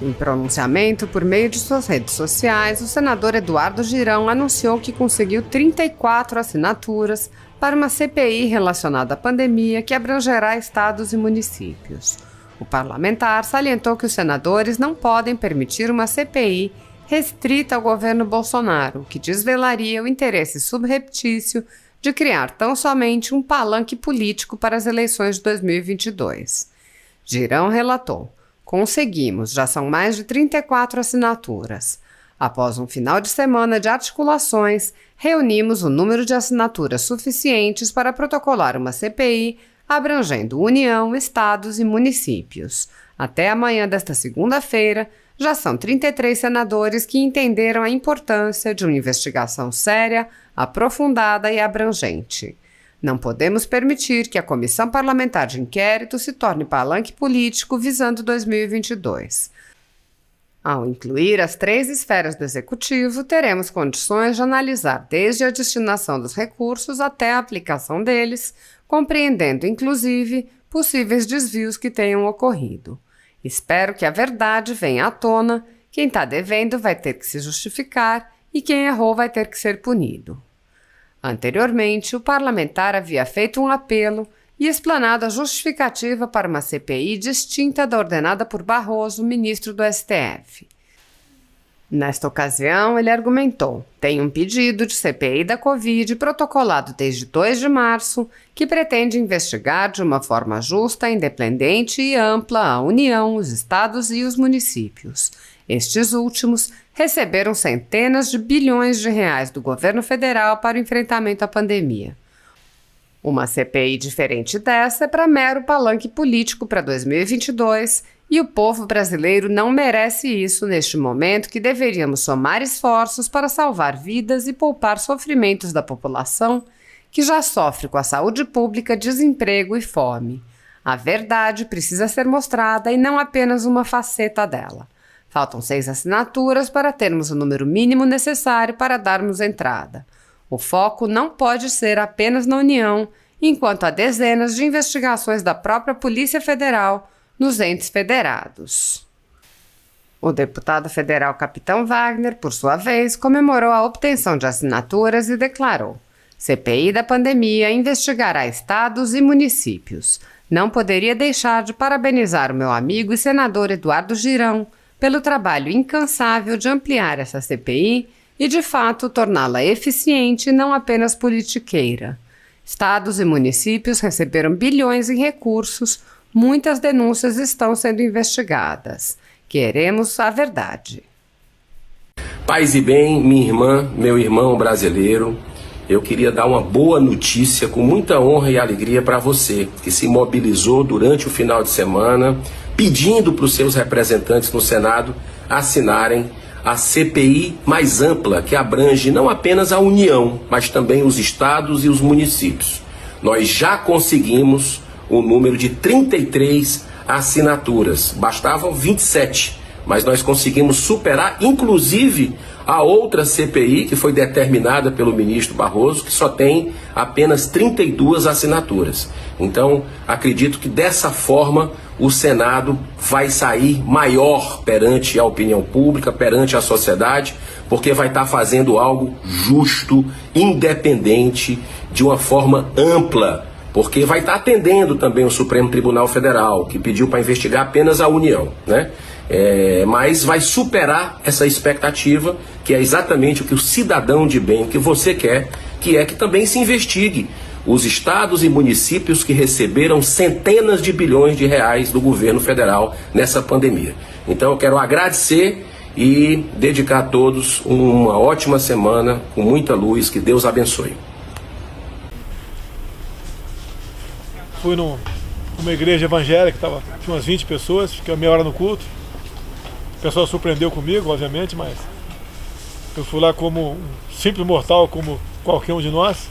Em pronunciamento por meio de suas redes sociais, o senador Eduardo Girão anunciou que conseguiu 34 assinaturas para uma CPI relacionada à pandemia que abrangerá estados e municípios. O parlamentar salientou que os senadores não podem permitir uma CPI restrita ao governo Bolsonaro, que desvelaria o interesse subreptício de criar tão somente um palanque político para as eleições de 2022. Girão relatou: conseguimos, já são mais de 34 assinaturas. Após um final de semana de articulações, reunimos o número de assinaturas suficientes para protocolar uma CPI abrangendo União, estados e municípios. Até amanhã desta segunda-feira, já são 33 senadores que entenderam a importância de uma investigação séria, aprofundada e abrangente. Não podemos permitir que a Comissão Parlamentar de Inquérito se torne palanque político visando 2022. Ao incluir as 3 esferas do Executivo, teremos condições de analisar desde a destinação dos recursos até a aplicação deles, compreendendo, inclusive, possíveis desvios que tenham ocorrido. Espero que a verdade venha à tona, quem está devendo vai ter que se justificar e quem errou vai ter que ser punido. Anteriormente, o parlamentar havia feito um apelo e explanado a justificativa para uma CPI distinta da ordenada por Barroso, ministro do STF. Nesta ocasião, ele argumentou: tem um pedido de CPI da Covid protocolado desde 2 de março que pretende investigar de uma forma justa, independente e ampla a União, os estados e os municípios. Estes últimos receberam centenas de bilhões de reais do governo federal para o enfrentamento à pandemia. Uma CPI diferente dessa é para mero palanque político para 2022 e o povo brasileiro não merece isso neste momento que deveríamos somar esforços para salvar vidas e poupar sofrimentos da população que já sofre com a saúde pública, desemprego e fome. A verdade precisa ser mostrada e não apenas uma faceta dela. Faltam 6 assinaturas para termos o número mínimo necessário para darmos entrada. O foco não pode ser apenas na União, enquanto há dezenas de investigações da própria Polícia Federal nos entes federados. O deputado federal Capitão Wagner, por sua vez, comemorou a obtenção de assinaturas e declarou: CPI da pandemia investigará estados e municípios. Não poderia deixar de parabenizar o meu amigo e senador Eduardo Girão pelo trabalho incansável de ampliar essa CPI e, de fato, torná-la eficiente e não apenas politiqueira. Estados e municípios receberam bilhões em recursos, muitas denúncias estão sendo investigadas. Queremos a verdade. Paz e bem, minha irmã, meu irmão brasileiro, eu queria dar uma boa notícia com muita honra e alegria para você, que se mobilizou durante o final de semana, pedindo para os seus representantes no Senado assinarem a CPI mais ampla, que abrange não apenas a União, mas também os estados e os municípios. Nós já conseguimos o número de 33 assinaturas, bastavam 27, mas nós conseguimos superar, inclusive, a outra CPI, que foi determinada pelo ministro Barroso, que só tem apenas 32 assinaturas. Então, acredito que dessa forma o Senado vai sair maior perante a opinião pública, perante a sociedade, porque vai estar fazendo algo justo, independente, de uma forma ampla, porque vai estar atendendo também o Supremo Tribunal Federal, que pediu para investigar apenas a União, né? Mas vai superar essa expectativa, que é exatamente o que o cidadão de bem, que você quer, que é que também se investigue os estados e municípios que receberam centenas de bilhões de reais do governo federal nessa pandemia. Então eu quero agradecer e dedicar a todos uma ótima semana, com muita luz, que Deus abençoe. Fui numa igreja evangélica, tinha umas 20 pessoas, fiquei meia hora no culto. O pessoal surpreendeu comigo, obviamente, mas eu fui lá como um simples mortal, como qualquer um de nós.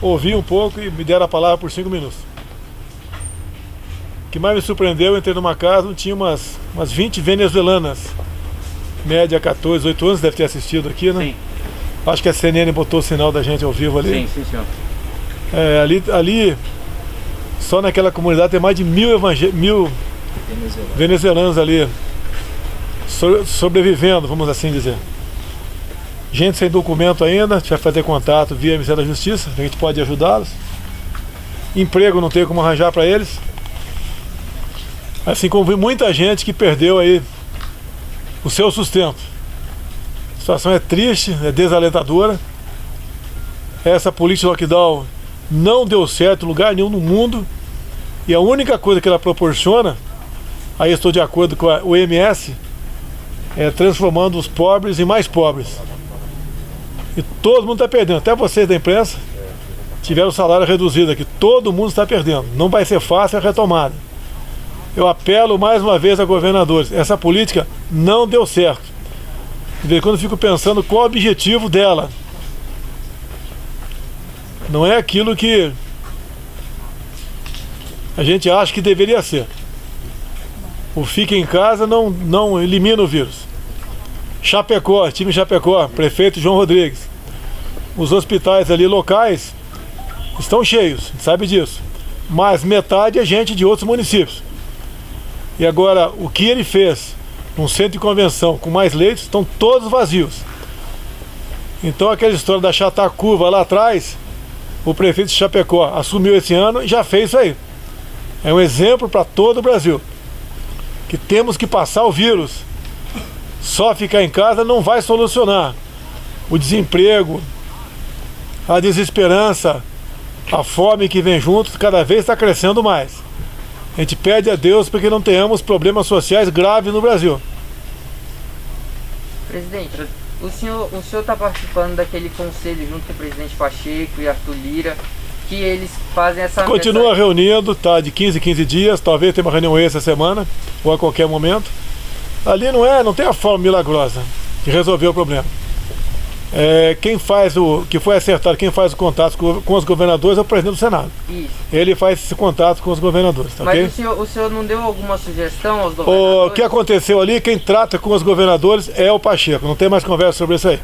Ouvi um pouco e me deram a palavra por 5 minutos. O que mais me surpreendeu, eu entrei numa casa, tinha umas 20 venezuelanas, média 14, 18 anos, deve ter assistido aqui, né? Sim. Acho que a CNN botou o sinal da gente ao vivo ali. Sim, senhor. Ali, só naquela comunidade tem mais de 1000 venezuelanos ali sobrevivendo, vamos assim dizer. Gente sem documento ainda, a gente vai fazer contato via Ministério da Justiça, a gente pode ajudá-los. Emprego não tem como arranjar para eles. Assim como vi muita gente que perdeu aí o seu sustento. A situação é triste, é desalentadora. Essa política de lockdown não deu certo em lugar nenhum no mundo. E a única coisa que ela proporciona, aí estou de acordo com a OMS, é transformando os pobres em mais pobres. E todo mundo está perdendo, até vocês da imprensa tiveram o salário reduzido aqui. Todo mundo está perdendo, não vai ser fácil a retomada. Eu apelo mais uma vez a governadores, essa política não deu certo. De vez em quando eu fico pensando qual o objetivo dela. Não é aquilo que a gente acha que deveria ser. O fica em casa não elimina o vírus. Chapecó, time Chapecó, prefeito João Rodrigues. Os hospitais ali locais estão cheios, a gente sabe disso. Mas metade é gente de outros municípios. E agora, o que ele fez num centro de convenção com mais leitos, estão todos vazios. Então aquela história da Chatacuva lá atrás, o prefeito de Chapecó assumiu esse ano e já fez isso aí. É um exemplo para todo o Brasil. Que temos que passar o vírus. Só ficar em casa não vai solucionar. O desemprego, a desesperança, a fome que vem junto, cada vez está crescendo mais. A gente pede a Deus porque não tenhamos problemas sociais graves no Brasil. Presidente, o senhor está participando daquele conselho junto com o presidente Pacheco e Arthur Lira, que eles fazem essa... Continua reunindo, tá, de 15 em 15 dias, talvez tenha uma reunião essa semana, ou a qualquer momento. Ali não tem a forma milagrosa de resolver o problema. Quem faz que foi acertado, quem faz o contato com os governadores é o presidente do Senado. Isso. Ele faz esse contato com os governadores, tá? Mas okay? o senhor não deu alguma sugestão aos governadores? O que aconteceu ali, quem trata com os governadores é o Pacheco, não tem mais conversa sobre isso aí.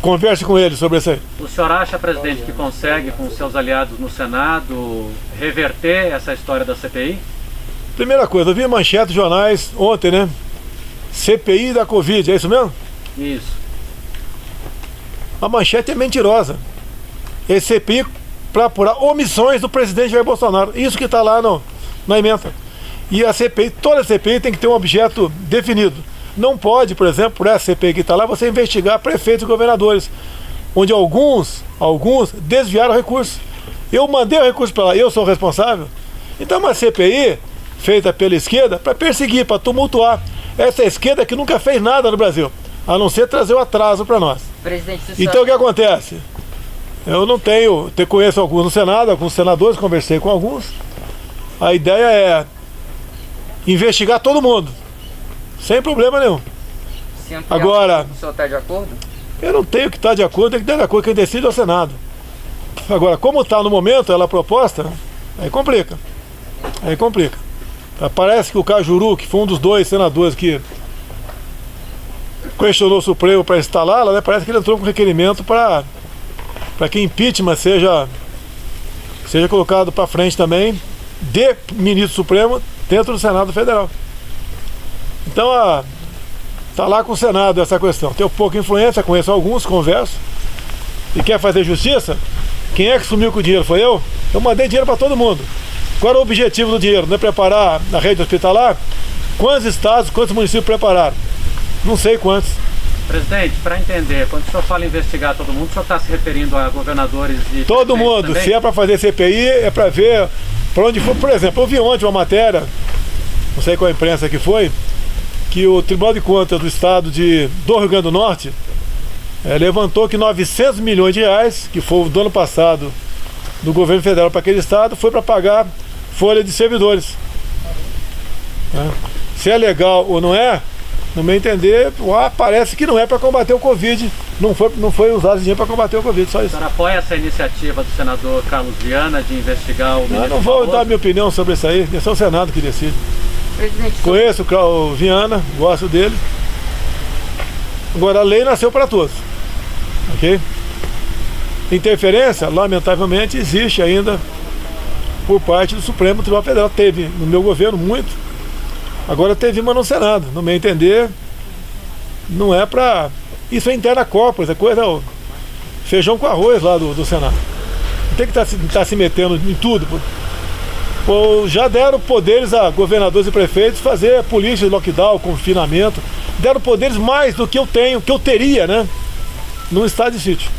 Converse com ele sobre isso aí. O senhor acha, presidente, que consegue, com seus aliados no Senado, reverter essa história da CPI? Primeira coisa, eu vi manchete dos jornais ontem, né? CPI da Covid, é isso mesmo? Isso. A manchete é mentirosa. É CPI para apurar omissões do presidente Jair Bolsonaro. Isso que está lá na emenda. E a CPI, toda a CPI tem que ter um objeto definido. Não pode, por exemplo, por essa CPI que está lá, você investigar prefeitos e governadores, onde alguns desviaram recursos. Eu mandei o recurso para lá, eu sou o responsável. Então uma CPI feita pela esquerda para perseguir, para tumultuar. Essa esquerda que nunca fez nada no Brasil, a não ser trazer o atraso para nós. Então o que acontece? Eu não conheço alguns no Senado, alguns senadores, conversei com alguns. A ideia é investigar todo mundo, sem problema nenhum. Agora, o senhor está de acordo? Eu não tenho que estar de acordo, tem que estar de acordo, quem decide é o Senado. Agora, como está no momento ela proposta, aí complica. Parece que o Cajuru, que foi um dos dois senadores que questionou o Supremo para instalá-la, né? Parece que ele entrou com requerimento para que impeachment seja colocado para frente também de ministro Supremo dentro do Senado Federal. Então está lá com o Senado essa questão. Tenho pouca influência, conheço alguns, converso. E quer fazer justiça? Quem é que sumiu com o dinheiro? Foi eu? Eu mandei dinheiro para todo mundo. Qual era o objetivo do dinheiro? Não é preparar a rede hospitalar? Quantos estados, quantos municípios prepararam? Não sei quantos. Presidente, para entender, quando o senhor fala investigar todo mundo, o senhor está se referindo a governadores e... Todo mundo. Também? Se é para fazer CPI, é para ver para onde for. Por exemplo, eu vi ontem uma matéria, não sei qual imprensa que foi, que o Tribunal de Contas do Estado do Rio Grande do Norte levantou que 900 milhões de reais, que foi do ano passado do governo federal para aquele estado, foi para pagar folha de servidores. Se é legal ou não é, no meu entender, parece que não é para combater o Covid. Não foi usado esse dinheiro para combater o Covid, só isso. O senhor apoia essa iniciativa do senador Carlos Viana de investigar o ministro? Não vou dar minha opinião sobre isso aí, é o Senado que decide. Presidente, conheço o Viana, gosto dele. Agora, a lei nasceu para todos. Ok? Interferência, lamentavelmente, existe ainda por parte do Supremo Tribunal Federal. Teve no meu governo muito. Agora teve uma no Senado, no meu entender, não é pra... Isso é interna corpus, é coisa... Feijão com arroz lá do Senado. Não tem que estar se metendo em tudo. Pô, já deram poderes a governadores e prefeitos fazer polícia de lockdown, confinamento. Deram poderes mais do que eu tenho, que eu teria, né? Num estado de sítio.